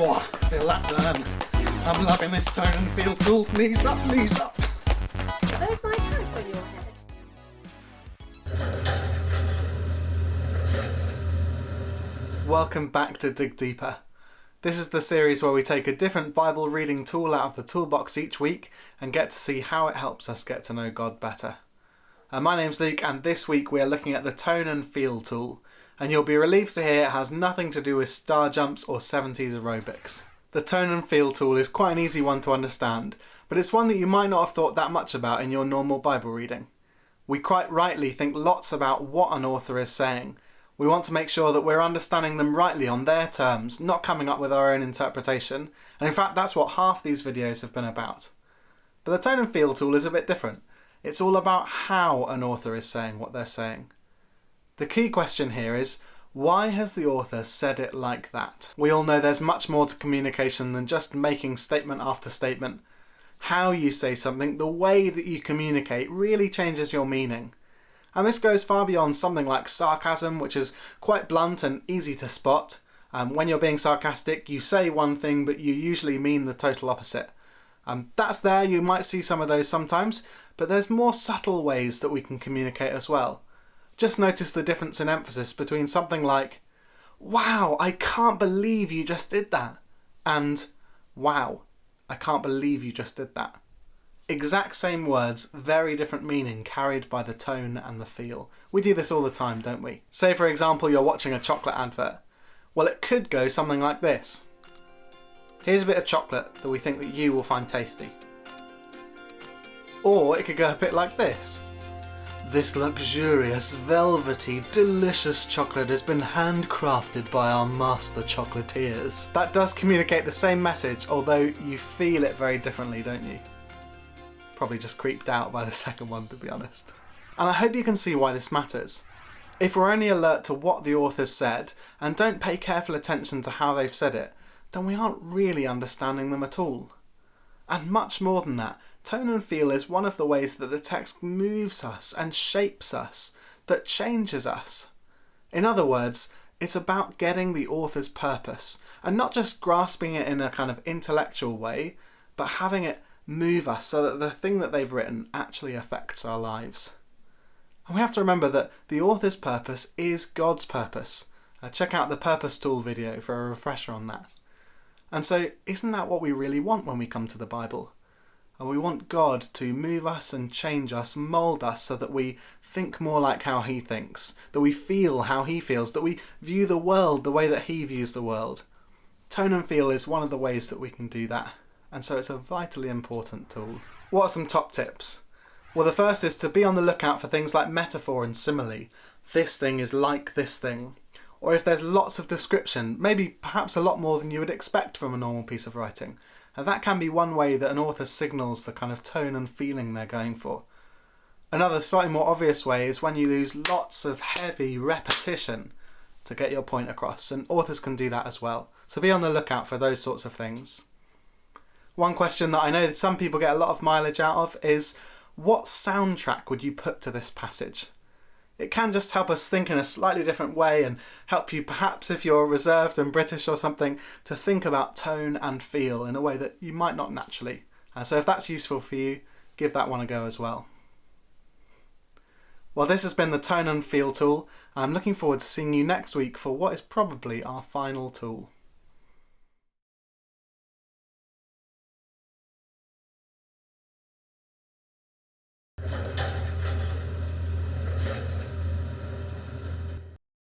Whoa, feel that burn. I'm loving this tone and feel tool. Knees up, knees up. Are those my tags on your head? Welcome back to Dig Deeper. This is the series where we take a different Bible reading tool out of the toolbox each week and get to see how it helps us get to know God better. My name's Luke, and this week we are looking at the tone and feel tool, and you'll be relieved to hear it has nothing to do with star jumps or 70s aerobics. The tone and feel tool is quite an easy one to understand, but it's one that you might not have thought that much about in your normal Bible reading. We quite rightly think lots about what an author is saying. We want to make sure that we're understanding them rightly on their terms, not coming up with our own interpretation, and in fact that's what half these videos have been about. But the tone and feel tool is a bit different. It's all about how an author is saying what they're saying. The key question here is, why has the author said it like that? We all know there's much more to communication than just making statement after statement. How you say something, the way that you communicate, really changes your meaning. And this goes far beyond something like sarcasm, which is quite blunt and easy to spot. When you're being sarcastic, you say one thing, but you usually mean the total opposite. That's there, you might see some of those sometimes, but there's more subtle ways that we can communicate as well. Just notice the difference in emphasis between something like, "Wow, I can't believe you just did that," and "Wow, I can't believe you just did that." Exact same words, very different meaning carried by the tone and the feel. We do this all the time, don't we? Say for example you're watching a chocolate advert. Well, it could go something like this. "Here's a bit of chocolate that we think that you will find tasty." Or it could go a bit like this. "This luxurious, velvety, delicious chocolate has been handcrafted by our master chocolatiers." That does communicate the same message, although you feel it very differently, don't you? Probably just creeped out by the second one, to be honest. And I hope you can see why this matters. If we're only alert to what the author's said and don't pay careful attention to how they've said it, then we aren't really understanding them at all. And much more than that, tone and feel is one of the ways that the text moves us and shapes us, that changes us. In other words, it's about getting the author's purpose, and not just grasping it in a kind of intellectual way, but having it move us so that the thing that they've written actually affects our lives. And we have to remember that the author's purpose is God's purpose. Check out the Purpose Tool video for a refresher on that. And so, isn't that what we really want when we come to the Bible? And we want God to move us and change us, mould us so that we think more like how He thinks, that we feel how He feels, that we view the world the way that He views the world. Tone and feel is one of the ways that we can do that, and so it's a vitally important tool. What are some top tips? Well, the first is to be on the lookout for things like metaphor and simile. This thing is like this thing. Or if there's lots of description, maybe perhaps a lot more than you would expect from a normal piece of writing. And that can be one way that an author signals the kind of tone and feeling they're going for. Another slightly more obvious way is when you use lots of heavy repetition to get your point across, and authors can do that as well. So be on the lookout for those sorts of things. One question that I know that some people get a lot of mileage out of is, what soundtrack would you put to this passage? It can just help us think in a slightly different way and help you, perhaps if you're reserved and British or something, to think about tone and feel in a way that you might not naturally. So if that's useful for you, give that one a go as well. Well, this has been the Tone and Feel tool. I'm looking forward to seeing you next week for what is probably our final tool.